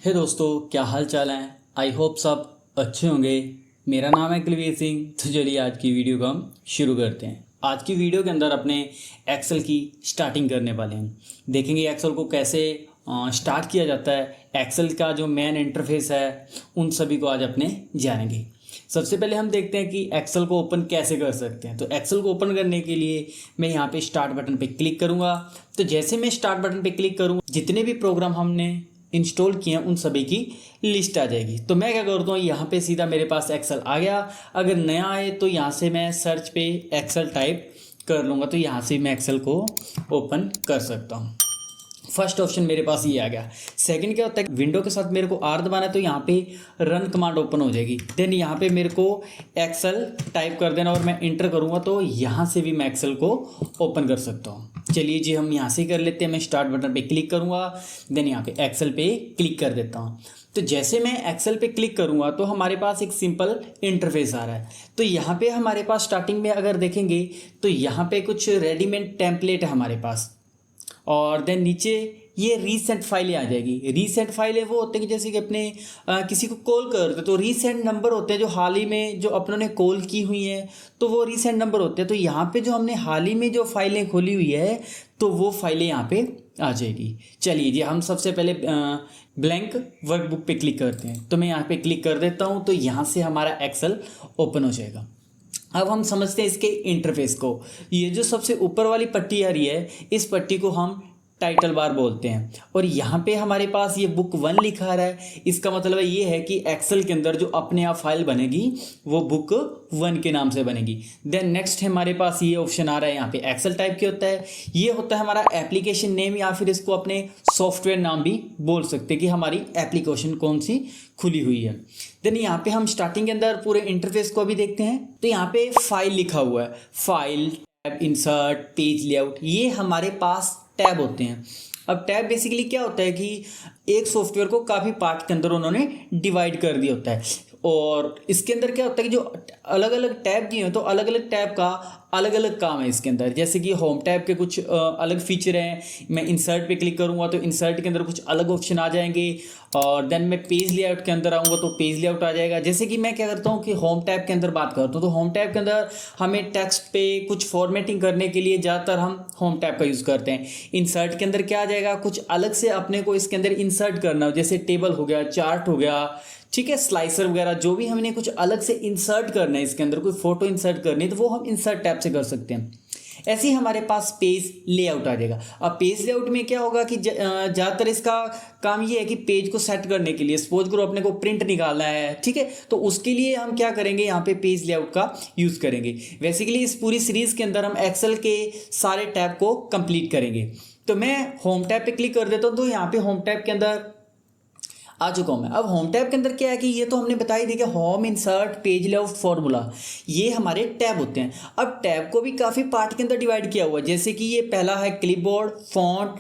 हे दोस्तों, क्या हाल चाल है। आई होप सब अच्छे होंगे। मेरा नाम है कुलवीर सिंह। तो चलिए आज की वीडियो को हम शुरू करते हैं। आज की वीडियो के अंदर अपने एक्सेल की स्टार्टिंग करने वाले हैं। देखेंगे एक्सेल को कैसे स्टार्ट किया जाता है, एक्सेल का जो मेन इंटरफेस है उन सभी को आज अपने जानेंगे। सबसे पहले हम देखते हैं कि एक्सेल को ओपन कैसे कर सकते हैं। तो एक्सेल को ओपन करने के लिए मैं यहाँ पे स्टार्ट बटन पे क्लिक करूँगा। तो जैसे मैं स्टार्ट बटन पे क्लिक करूँगा, जितने भी प्रोग्राम हमने इंस्टॉल किए हैं उन सभी की लिस्ट आ जाएगी। तो मैं क्या करता हूँ, यहाँ पे सीधा मेरे पास एक्सेल आ गया। अगर नया आए तो यहाँ से मैं सर्च पे एक्सेल टाइप कर लूँगा, तो यहाँ से मैं एक्सेल को ओपन कर सकता हूँ। फर्स्ट ऑप्शन मेरे पास ये आ गया। सेकंड क्या होता है, विंडो के साथ मेरे को आर दबाना है तो यहाँ पे रन कमांड ओपन हो जाएगी। देन यहाँ पे मेरे को एक्सेल टाइप कर देना और मैं इंटर करूँगा तो यहाँ से भी मैं एक्सेल को ओपन कर सकता हूँ। चलिए जी, हम यहाँ से कर लेते हैं। मैं स्टार्ट बटन पे क्लिक करूँगा, देन यहाँ पे एक्सेल पे क्लिक कर देता हूँ। तो जैसे मैं एक्सेल पे क्लिक करूँगा तो हमारे पास एक सिंपल इंटरफेस आ रहा है। तो यहाँ पे हमारे पास स्टार्टिंग में अगर देखेंगे तो यहाँ पे कुछ रेडीमेड टेम्पलेट है हमारे पास, और देन नीचे ये रीसेंट फाइलें आ जाएगी। रीसेंट फाइलें वो होते हैं कि जैसे कि अपने किसी को कॉल करते तो रीसेंट नंबर होते हैं जो हाल ही में जो अपनों ने कॉल की हुई हैं, तो वो रीसेंट नंबर होते हैं। तो यहाँ पे जो हमने हाल ही में जो फाइलें खोली हुई है तो वो फाइलें यहाँ पे आ जाएगी। चलिए जी, हम सबसे पहले ब्लैंक वर्कबुक पे क्लिक करते हैं। तो मैं यहाँ पे क्लिक कर देता हूँ, तो यहाँ से हमारा एक्सेल ओपन हो जाएगा। अब हम समझते हैं इसके इंटरफेस को। ये जो सबसे ऊपर वाली पट्टी आ रही है, इस पट्टी को हम टाइटल बार बोलते हैं। और यहाँ पे हमारे पास ये बुक 1 लिखा आ रहा है। इसका मतलब ये है कि एक्सेल के अंदर जो अपने आप फाइल बनेगी वो बुक 1 के नाम से बनेगी। देन नेक्स्ट हमारे पास ये ऑप्शन आ रहा है, यहाँ पे एक्सेल टाइप के होता है। ये होता है हमारा एप्लीकेशन नेम, या फिर इसको अपने सॉफ्टवेयर नाम भी बोल सकते हैं कि हमारी एप्लीकेशन कौन सी खुली हुई है। देन यहाँ पे हम स्टार्टिंग के अंदर पूरे इंटरफेस को अभी देखते हैं। तो यहाँ पे फाइल लिखा हुआ है, file, tab, insert, page layout, ये हमारे पास टैब होते हैं। अब टैब बेसिकली क्या होता है कि एक सॉफ्टवेयर को काफ़ी पार्ट के अंदर उन्होंने डिवाइड कर दिया होता है, और इसके अंदर क्या होता है कि जो अलग अलग टैब दिए हैं तो अलग अलग टैब का अलग अलग काम है इसके अंदर। जैसे कि होम टैब के कुछ अलग फीचर हैं। मैं इंसर्ट पे क्लिक करूंगा तो इंसर्ट के अंदर कुछ अलग ऑप्शन आ जाएंगे, और देन मैं पेज लेआउट के अंदर आऊँगा तो पेज लेआउट आ जाएगा। जैसे कि मैं क्या करता हूँ कि होम टैब के अंदर बात करता हूँ, तो होम टैब के अंदर हमें टेक्स्ट पे कुछ फॉर्मेटिंग करने के लिए ज़्यादातर हम होम टैब का यूज़ करते हैं। इंसर्ट के अंदर क्या आ जाएगा, कुछ अलग से अपने को इसके अंदर इंसर्ट करना हो, जैसे टेबल हो गया, चार्ट हो गया, ठीक है, स्लाइसर वगैरह, जो भी हमने कुछ अलग से इंसर्ट करना है इसके अंदर, कोई फोटो इंसर्ट करनी है तो वो हम इंसर्ट टैब से कर सकते हैं। ऐसे ही हमारे पास पेज लेआउट आ जाएगा। अब पेज लेआउट में क्या होगा कि ज़्यादातर इसका काम ये है कि पेज को सेट करने के लिए, सपोज करो अपने को प्रिंट निकालना है, ठीक है, तो उसके लिए हम क्या करेंगे, यहाँ पे पेज लेआउट का यूज़ करेंगे। बेसिकली इस पूरी सीरीज़ के अंदर हम एक्सेल के सारे टैब को कंप्लीट करेंगे। तो मैं होम टैब पे क्लिक कर देता हूँ, तो यहाँ पे होम टैब के अंदर आ चुका हूँ मैं। अब होम टैब के अंदर क्या है कि ये तो हमने बता ही दिया कि home, insert, page layout, formula, ये हमारे टैब होते हैं। अब टैब को भी काफ़ी पार्ट के अंदर डिवाइड किया हुआ है। जैसे कि ये पहला है clipboard, font,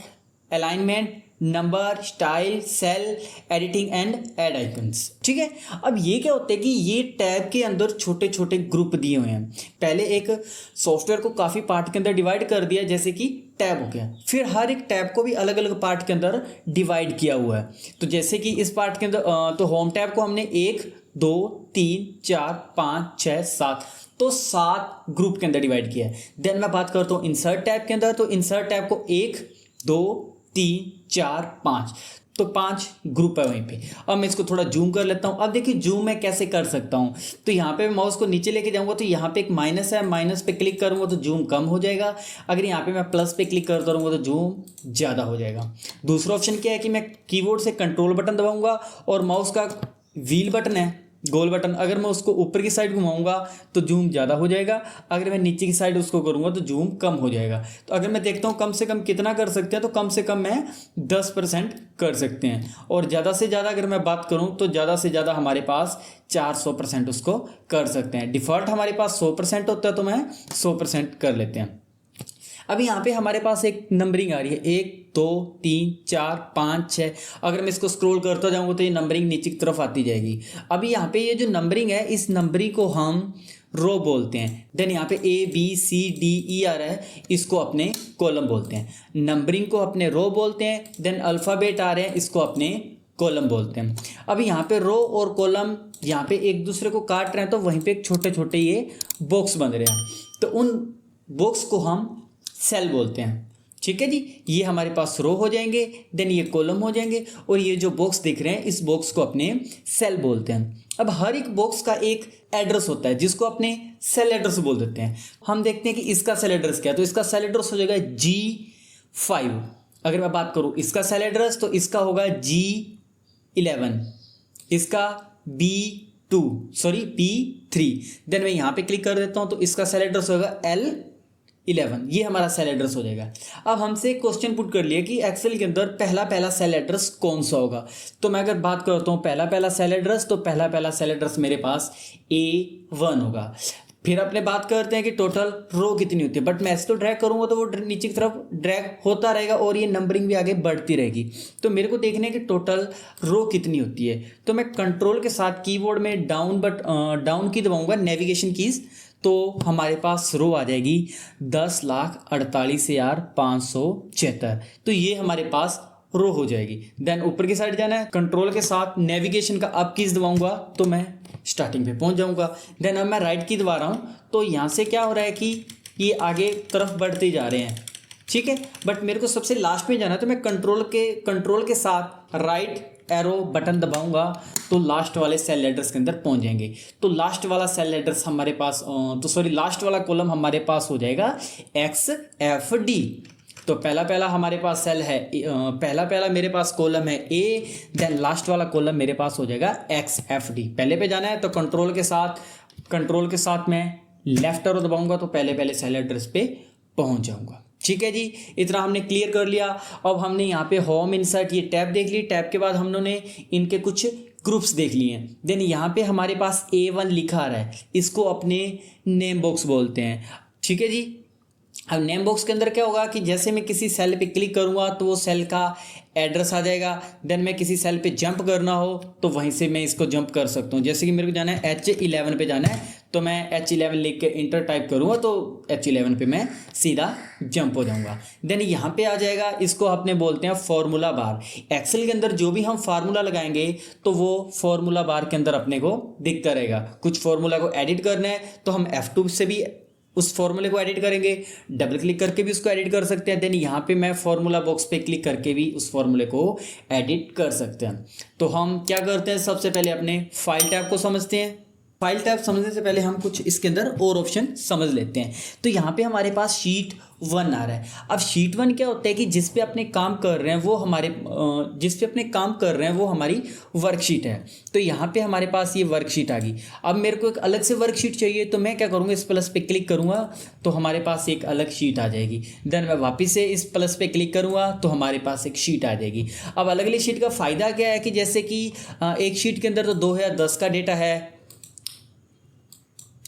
alignment, number, style, cell, editing and add icons, ठीक है। अब ये क्या होता है कि ये टैब के अंदर छोटे छोटे ग्रुप दिए हुए हैं। पहले एक सॉफ्टवेयर को काफ़ी पार्ट के अंदर डिवाइड कर दिया, जैसे कि टैब हो गया, फिर हर एक टैब को भी अलग अलग पार्ट के अंदर डिवाइड किया हुआ है। तो जैसे कि इस पार्ट के अंदर तो होम टैब को हमने 1, 2, 3, 4, 5, 6, 7, तो 7 ग्रुप के अंदर डिवाइड किया है। देन मैं बात करता हूँ इंसर्ट टैब के अंदर, तो इंसर्ट टैब को 1, 2, 3, 4, 5, तो 5 ग्रुप है वहीं पे। अब मैं इसको थोड़ा जूम कर लेता हूँ। अब देखिए जूम मैं कैसे कर सकता हूँ। तो यहाँ पे माउस को नीचे लेके जाऊँगा तो यहाँ पे एक माइनस है, माइनस पे क्लिक करूँगा तो जूम कम हो जाएगा। अगर यहाँ पे मैं प्लस पे क्लिक करता रहूँगा तो जूम ज़्यादा हो जाएगा। दूसरा ऑप्शन क्या है कि मैं कीबोर्ड से कंट्रोल बटन दबाऊँगा, और माउस का व्हील बटन है, गोल बटन, अगर मैं उसको ऊपर की साइड घुमाऊंगा तो जूम ज़्यादा हो जाएगा, अगर मैं नीचे की साइड उसको करूंगा तो जूम कम हो जाएगा। तो अगर मैं देखता हूँ कम से कम कितना कर सकते हैं, तो कम से कम मैं 10% कर सकते हैं, और ज़्यादा से ज़्यादा अगर मैं बात करूँ तो ज़्यादा से ज़्यादा हमारे पास 400% उसको कर सकते हैं। डिफ़ॉल्ट हमारे पास 100% होता है, तो मैं 100% कर लेते हैं। अभी यहाँ पे हमारे पास एक नंबरिंग आ रही है, 1, 2, 3, 4, 5, 6। अगर मैं इसको स्क्रॉल करता जाऊँगा तो ये नंबरिंग नीचे की तरफ आती जाएगी। अभी यहाँ पे ये जो नंबरिंग है, इस नंबरिंग को हम रो बोलते हैं। देन यहाँ पे ABCDE आ रहा है, इसको अपने कॉलम बोलते हैं। नंबरिंग को अपने रो बोलते हैं। देन अल्फ़ाबेट आ रहे हैं, इसको अपने कॉलम बोलते हैं। अब यहाँ पे रो और कॉलम यहाँ पे एक दूसरे को काट रहे हैं, तो वहीं पे एक छोटे छोटे ये बॉक्स बन रहे हैं, तो उन बॉक्स को हम सेल बोलते हैं। ठीक है जी, ये हमारे पास रो हो जाएंगे, देन ये कॉलम हो जाएंगे, और ये जो बॉक्स दिख रहे हैं इस बॉक्स को अपने सेल बोलते हैं। अब हर एक बॉक्स का एक एड्रेस होता है जिसको अपने सेल एड्रेस बोल देते हैं। हम देखते हैं कि इसका सेल एड्रेस क्या है, तो इसका सेल एड्रेस हो जाएगा G5। अगर मैं बात करूं इसका सेल एड्रेस, तो इसका होगा G11, इसका P3। देन मैं यहाँ पे क्लिक कर देता हूँ, तो इसका सेल एड्रेस होगा L11, ये हमारा सेल एड्रेस हो जाएगा। अब हमसे क्वेश्चन पुट कर लिया कि एक्सेल के अंदर पहला सेल एड्रेस कौन सा होगा। तो मैं अगर बात करता हूँ पहला सेल एड्रेस, तो पहला सेल एड्रेस मेरे पास A1 होगा। फिर अपने बात करते हैं कि टोटल रो कितनी होती है, बट मैं इसको ड्रैग करूंगा तो वो नीचे की तरफ ड्रैग होता रहेगा और ये नंबरिंग भी आगे बढ़ती रहेगी। तो मेरे को देखना है कि टोटल रो कितनी होती है। तो मैं कंट्रोल के साथ कीबोर्ड में डाउन की दबाऊंगा, नेविगेशन कीज, तो हमारे पास रो आ जाएगी 10,48,576। तो ये हमारे पास रो हो जाएगी। देन ऊपर की साइड जाना है, कंट्रोल के साथ नेविगेशन का अप कीज दबाऊंगा तो मैं स्टार्टिंग पे पहुंच जाऊंगा। देन अब मैं राइट की दबा रहा हूं, तो यहाँ से क्या हो रहा है कि ये आगे तरफ बढ़ते जा रहे हैं। ठीक है, बट मेरे को सबसे लास्ट में जाना है, तो मैं कंट्रोल के साथ राइट एरो बटन दबाऊंगा तो लास्ट वाले सेल एड्रेस के अंदर पहुंच जाएंगे। तो लास्ट वाला सेल एड्रेस हमारे पास लास्ट वाला कॉलम हमारे पास हो जाएगा XFD। तो पहला हमारे पास सेल है, पहला मेरे पास कॉलम है A, देन लास्ट वाला कॉलम मेरे पास हो जाएगा XFD। पहले पे जाना है तो कंट्रोल के साथ मैं लेफ्ट एरो दबाऊंगा तो पहले सेल एड्रेस पे पहुंच जाऊंगा। ठीक है जी, इतना हमने क्लियर कर लिया। अब हमने यहाँ पे होम इंसर्ट ये टैब देख ली, टैब के बाद हमने इनके कुछ ग्रुप्स देख लिए हैं। देन यहाँ पे हमारे पास A1 लिखा आ रहा है, इसको अपने नेम बॉक्स बोलते हैं। ठीक है जी, अब नेम बॉक्स के अंदर क्या होगा कि जैसे मैं किसी सेल पे क्लिक करूंगा तो वो सेल का एड्रेस आ जाएगा। देन मैं किसी सेल पे जंप करना हो तो वहीं से मैं इसको जंप कर सकता हूँ। जैसे कि मेरे को जाना है H11 पे जाना है, तो मैं H11 लिख के इंटर टाइप करूँगा तो H11 पे मैं सीधा जंप हो जाऊँगा। देन यहाँ पे आ जाएगा, इसको अपने बोलते हैं फॉर्मूला बार। एक्सेल के अंदर जो भी हम फार्मूला लगाएंगे तो वो फॉर्मूला बार के अंदर अपने को दिखता रहेगा। कुछ फॉर्मूला को एडिट करना है तो हम F2 से भी उस फॉर्मूले को एडिट करेंगे, डबल क्लिक करके भी उसको एडिट कर सकते हैं। देन यहाँ पे मैं फॉर्मूला बॉक्स पे क्लिक करके भी उस फॉर्मूले को एडिट कर सकते हैं। तो हम क्या करते हैं, सबसे पहले अपने फाइल टैब को समझते हैं। फाइल टैब समझने से पहले हम कुछ इसके अंदर और ऑप्शन समझ लेते हैं। तो यहाँ पे हमारे पास शीट 1 आ रहा है। अब शीट 1 क्या होता है कि जिस पे अपने काम कर रहे हैं वो हमारी वर्कशीट है। तो यहाँ पे हमारे पास ये वर्कशीट आ गई। अब मेरे को एक अलग से वर्कशीट चाहिए, तो मैं क्या करूँगा, इस प्लस पे क्लिक करूँगा तो हमारे पास एक अलग शीट आ जाएगी। देन मैं वापस से इस प्लस पे क्लिक करूँगा तो हमारे पास एक शीट आ जाएगी। अब अलग अलग शीट का फ़ायदा क्या है कि जैसे कि एक शीट के अंदर तो 2010 का डेटा है,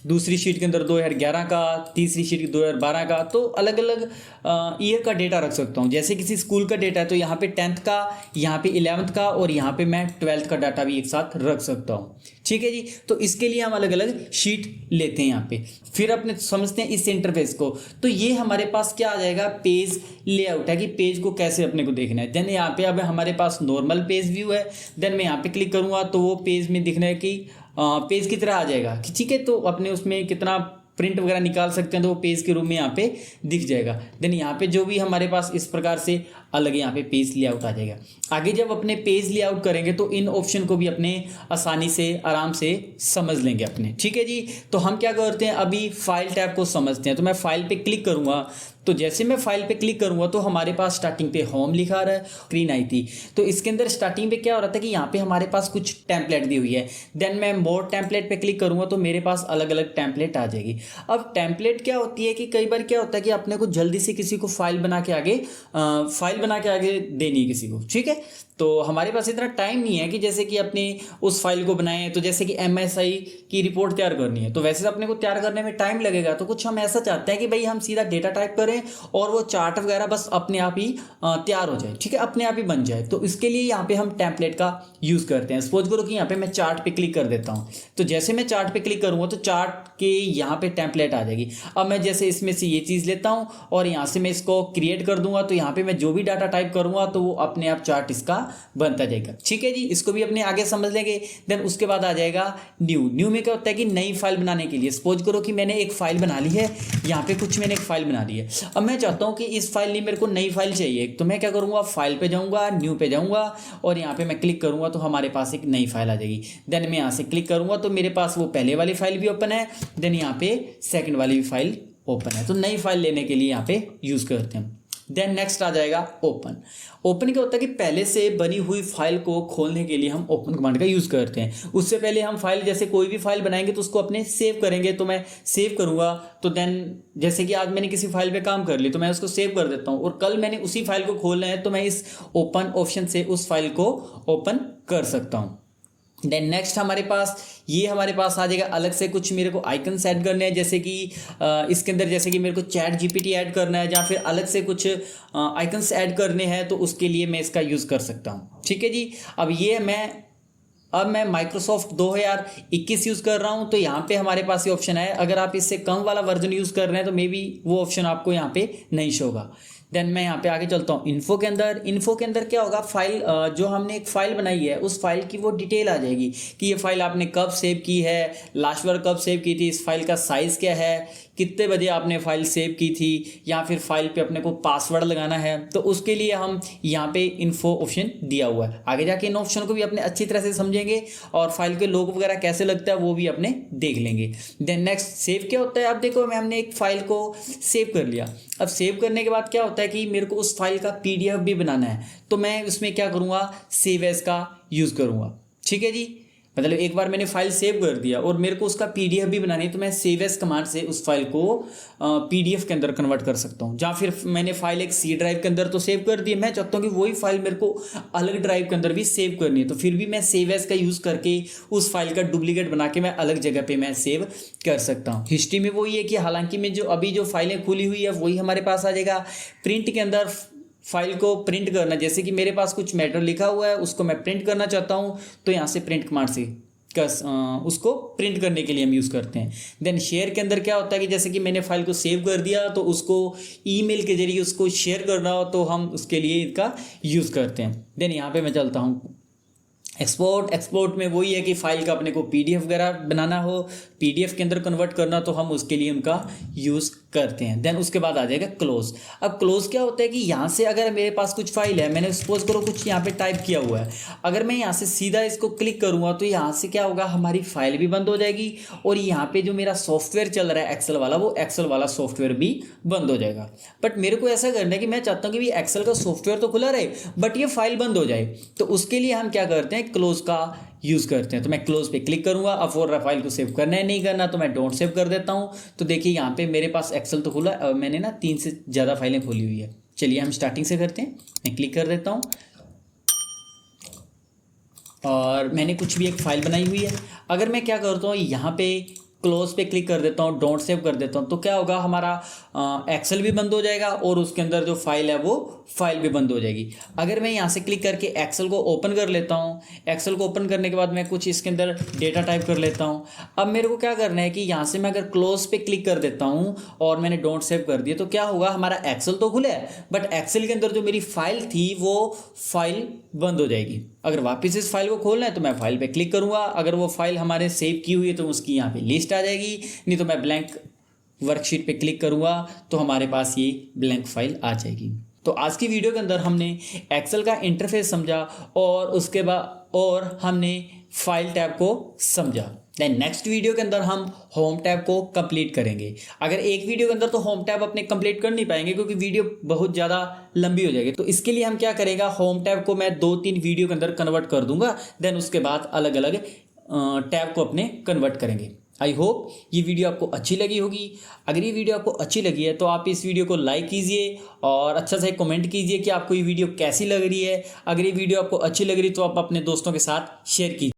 दूसरी शीट के अंदर 2011 का, तीसरी शीट 2012 का, तो अलग अलग ईयर का डेटा रख सकता हूँ। जैसे किसी स्कूल का डेटा है तो यहाँ पे 10th का, यहाँ पे 11th का और यहाँ पे मैं 12th का डाटा भी एक साथ रख सकता हूँ। ठीक है जी, तो इसके लिए हम अलग अलग शीट लेते हैं यहाँ पे। फिर अपने समझते हैं इस इंटरफेस को। तो ये हमारे पास क्या आ जाएगा, पेज लेआउट है कि पेज को कैसे अपने को देखना है। देन यहाँ पे अब हमारे पास नॉर्मल पेज व्यू है। देन मैं यहाँ पे क्लिक करूँगा तो वो पेज में दिखना है कि पेज की तरह आ जाएगा कि ठीक है, तो अपने उसमें कितना प्रिंट वगैरह निकाल सकते हैं तो वो पेज के रूप में यहाँ पे दिख जाएगा। देन यहाँ पे जो भी हमारे पास इस प्रकार से अलग यहाँ पे पेज लेआउट आ जाएगा। आगे जब अपने पेज लेआउट करेंगे तो इन ऑप्शन को भी अपने आसानी से आराम से समझ लेंगे अपने। ठीक है जी, तो हम क्या करते हैं, अभी फाइल टैब को समझते हैं। तो मैं फाइल पे क्लिक करूँगा, तो जैसे मैं फाइल पे क्लिक करूँगा तो हमारे पास स्टार्टिंग पे होम लिखा रहा है, स्क्रीन आई थी। तो इसके अंदर स्टार्टिंग पे क्या हो रहा था कि यहाँ पे हमारे पास कुछ टेम्पलेट दी हुई है। देन मैं मोर टेम्पलेट पे क्लिक करूँगा तो मेरे पास अलग अलग टेम्पलेट आ जाएगी। अब टेम्पलेट क्या होती है कि कई बार क्या होता है कि अपने को जल्दी से किसी को फाइल बना के आगे देनी है किसी को। ठीक है, तो हमारे पास इतना टाइम नहीं है कि जैसे कि अपने उस फाइल को बनाएं। तो जैसे कि MSI की रिपोर्ट तैयार करनी है तो वैसे अपने को तैयार करने में टाइम लगेगा। तो कुछ हम ऐसा चाहते हैं कि भाई हम सीधा डेटा टाइप करें और वो चार्ट वगैरह बस अपने आप ही तैयार हो जाए। ठीक है, अपने आप ही बन जाए। तो इसके लिए यहाँ पे हम टेम्पलेट का यूज़ करते हैं। सपोज करो कि यहाँ पे मैं चार्ट पे क्लिक कर देता हूँ। तो जैसे मैं चार्ट पे क्लिक करूँगा तो चार्ट के यहाँ पे टेम्पलेट आ जाएगी। अब मैं जैसे इसमें से ये चीज़ लेता हूँ और यहाँ से मैं इसको क्रिएट कर दूंगा। तो यहाँ पे मैं जो भी डाटा टाइप करूँगा तो वो अपने आप चार्ट इसका बनता जाएगा। ठीक है जी, इसको भी अपने आगे समझ लेंगे। देन उसके बाद आ जाएगा न्यू में क्या होता है कि नई फाइल बनाने के लिए, सपोज करो कि मैंने एक फाइल बना ली है, यहाँ पे कुछ मैंने एक फाइल बना ली है। अब मैं चाहता हूँ कि इस फाइल नहीं, मेरे को नई फाइल चाहिए, तो मैं क्या करूँगा, फाइल पे जाऊँगा, न्यू पे जाऊँगा और यहाँ पे मैं क्लिक करूँगा तो हमारे पास एक नई फाइल आ जाएगी। देन मैं यहाँ से क्लिक करूँगा तो मेरे पास वो पहले वाली फाइल भी ओपन है, देन यहाँ पे सेकंड वाली भी फाइल ओपन है। तो नई फाइल लेने के लिए यहाँ पे यूज़ करते हैं। देन नेक्स्ट आ जाएगा ओपन। ओपन क्या होता है कि पहले से बनी हुई फाइल को खोलने के लिए हम ओपन कमांड का यूज़ करते हैं। उससे पहले हम फाइल, जैसे कोई भी फाइल बनाएंगे तो उसको अपने सेव करेंगे, तो मैं सेव करूँगा तो देन जैसे कि आज मैंने किसी फाइल पे काम कर ली तो मैं उसको सेव कर देता हूँ और कल मैंने उसी फाइल को खोलना है तो मैं इस ओपन ऑप्शन से उस फाइल को ओपन कर सकता हूँ। देन नेक्स्ट हमारे पास आ जाएगा अलग से कुछ मेरे को आइकन्स ऐड करने हैं, जैसे कि इसके अंदर जैसे कि मेरे को चैट जीपीटी ऐड करना है या फिर अलग से कुछ आइकन्स ऐड करने हैं, तो उसके लिए मैं इसका यूज़ कर सकता हूँ। ठीक है जी, अब मैं माइक्रोसॉफ्ट 2021 यूज़ कर रहा हूँ, तो यहाँ पे हमारे पास ये ऑप्शन है। अगर आप इससे कम वाला वर्जन यूज़ कर रहे हैं तो मे बी वो ऑप्शन आपको यहाँ पे नहीं शो होगा। देन मैं यहाँ पे आगे चलता हूँ इन्फो के अंदर क्या होगा, फाइल जो हमने एक फ़ाइल बनाई है उस फाइल की वो डिटेल आ जाएगी कि ये फाइल आपने कब सेव की है, लास्ट बार कब सेव की थी, इस फाइल का साइज़ क्या है, कितने बजे आपने फाइल सेव की थी, या फिर फाइल पे अपने को पासवर्ड लगाना है, तो उसके लिए हम यहाँ पे इन्फो ऑप्शन दिया हुआ है। आगे जाके इन ऑप्शन को भी अपने अच्छी तरह से समझेंगे और फाइल के लोगो वगैरह कैसे लगता है वो भी अपने देख लेंगे। देन नेक्स्ट सेव क्या होता है। अब देखो हमने एक फाइल को सेव कर लिया। अब सेव करने के बाद क्या होता है कि मेरे को उस फाइल का पीडीएफ भी बनाना है, तो मैं उसमें क्या करूँगा, सेव एज का यूज़ करूँगा। ठीक है जी, मतलब एक बार मैंने फाइल सेव कर दिया और मेरे को उसका पीडीएफ भी बनानी है, तो मैं सेव एज कमांड से उस फाइल को पीडीएफ के अंदर कन्वर्ट कर सकता हूँ। या फिर मैंने फाइल एक सी ड्राइव के अंदर तो सेव कर दी, मैं चाहता हूँ कि वही फाइल मेरे को अलग ड्राइव के अंदर भी सेव करनी है, तो फिर भी मैं सेव एज का यूज़ करके उस फाइल का डुप्लीकेट बना के मैं अलग जगह पर मैं सेव कर सकता हूँ। हिस्ट्री में वही है कि हालांकि मैं जो अभी जो फाइलें खुली हुई है वही हमारे पास आ जाएगा। प्रिंट के अंदर फाइल को प्रिंट करना, जैसे कि मेरे पास कुछ मैटर लिखा हुआ है उसको मैं प्रिंट करना चाहता हूँ, तो यहाँ से प्रिंट कमांड से उसको प्रिंट करने के लिए हम यूज़ करते हैं। देन शेयर के अंदर क्या होता है कि जैसे कि मैंने फाइल को सेव कर दिया तो उसको ईमेल के जरिए उसको शेयर करना हो तो हम उसके लिए इसका यूज़ करते हैं। देन यहाँ पे मैं चलता हूँ एक्सपोर्ट में वही है कि फाइल का अपने को पीडीएफ वगैरह बनाना हो, पीडीएफ के अंदर कन्वर्ट करना, तो हम उसके लिए उनका यूज़ करते हैं। देन उसके बाद आ जाएगा क्लोज। अब क्लोज क्या होता है कि यहाँ से अगर मेरे पास कुछ फाइल है, मैंने सपोज करो कुछ यहाँ पे टाइप किया हुआ है, अगर मैं यहाँ से सीधा इसको क्लिक करूँगा तो यहाँ से क्या होगा, हमारी फाइल भी बंद हो जाएगी और यहाँ पे जो मेरा सॉफ्टवेयर चल रहा है एक्सेल वाला, वो एक्सेल वाला सॉफ्टवेयर भी बंद हो जाएगा। बट मेरे को ऐसा करना है कि मैं चाहता हूँ कि एक्सेल का सॉफ्टवेयर तो खुला रहे बट ये फाइल बंद हो जाए, तो उसके लिए हम क्या करते हैं, क्लोज का यूज़ करते हैं। तो मैं क्लोज पे क्लिक करूंगा। अब वो फाइल को सेव करना है नहीं करना तो मैं डोंट सेव कर देता हूं। तो देखिए यहाँ पे मेरे पास एक्सेल तो खुला है, मैंने ना 3 से ज़्यादा फाइलें खोली हुई है। चलिए हम स्टार्टिंग से करते हैं। मैं क्लिक कर देता हूँ और मैंने कुछ भी एक फ़ाइल बनाई हुई है। अगर मैं क्या करता हूँ, यहाँ पे क्लोज पे क्लिक कर देता हूँ, डोंट सेव कर देता हूँ, तो क्या होगा, हमारा एक्सेल भी बंद हो जाएगा और उसके अंदर जो फाइल है वो फाइल भी बंद हो जाएगी। अगर मैं यहाँ से क्लिक करके एक्सेल को ओपन कर लेता हूँ, एक्सेल को ओपन करने के बाद मैं कुछ इसके अंदर डेटा टाइप कर लेता हूँ। अब मेरे को क्या करना है कि यहाँ से मैं अगर क्लोज पे क्लिक कर देता हूँ और मैंने डोंट सेव कर दिया, तो क्या होगा, हमारा एक्सेल तो खुला है बट एक्सेल के अंदर जो मेरी फाइल थी वो फाइल बंद हो जाएगी। अगर वापस इस फाइल को खोलना है तो मैं फाइल पे क्लिक करूँगा। अगर वो फाइल हमारे सेव की हुई है तो उसकी यहाँ पे लिस्ट आ जाएगी, नहीं तो मैं ब्लैंक वर्कशीट पे क्लिक करूँगा तो हमारे पास ये ब्लैंक फाइल आ जाएगी। तो आज की वीडियो के अंदर हमने एक्सेल का इंटरफेस समझा और उसके बाद और हमने फाइल टैब को समझा। देन नेक्स्ट वीडियो के अंदर हम होम टैब को कंप्लीट करेंगे। अगर एक वीडियो के अंदर तो होम टैब अपने कंप्लीट कर नहीं पाएंगे क्योंकि वीडियो बहुत ज़्यादा लंबी हो जाएगी, तो इसके लिए हम क्या करेगा, होम टैब को मैं 2-3 वीडियो के अंदर कन्वर्ट कर दूंगा। देन उसके बाद अलग अलग टैब को अपने कन्वर्ट करेंगे। आई होप ये वीडियो आपको अच्छी लगी होगी। अगर ये वीडियो आपको अच्छी लगी है तो आप इस वीडियो को लाइक कीजिए और अच्छा सा कमेंट कीजिए कि आपको ये वीडियो कैसी लग रही है। अगर ये वीडियो आपको अच्छी लग रही है तो आप अपने दोस्तों के साथ शेयर कीजिए।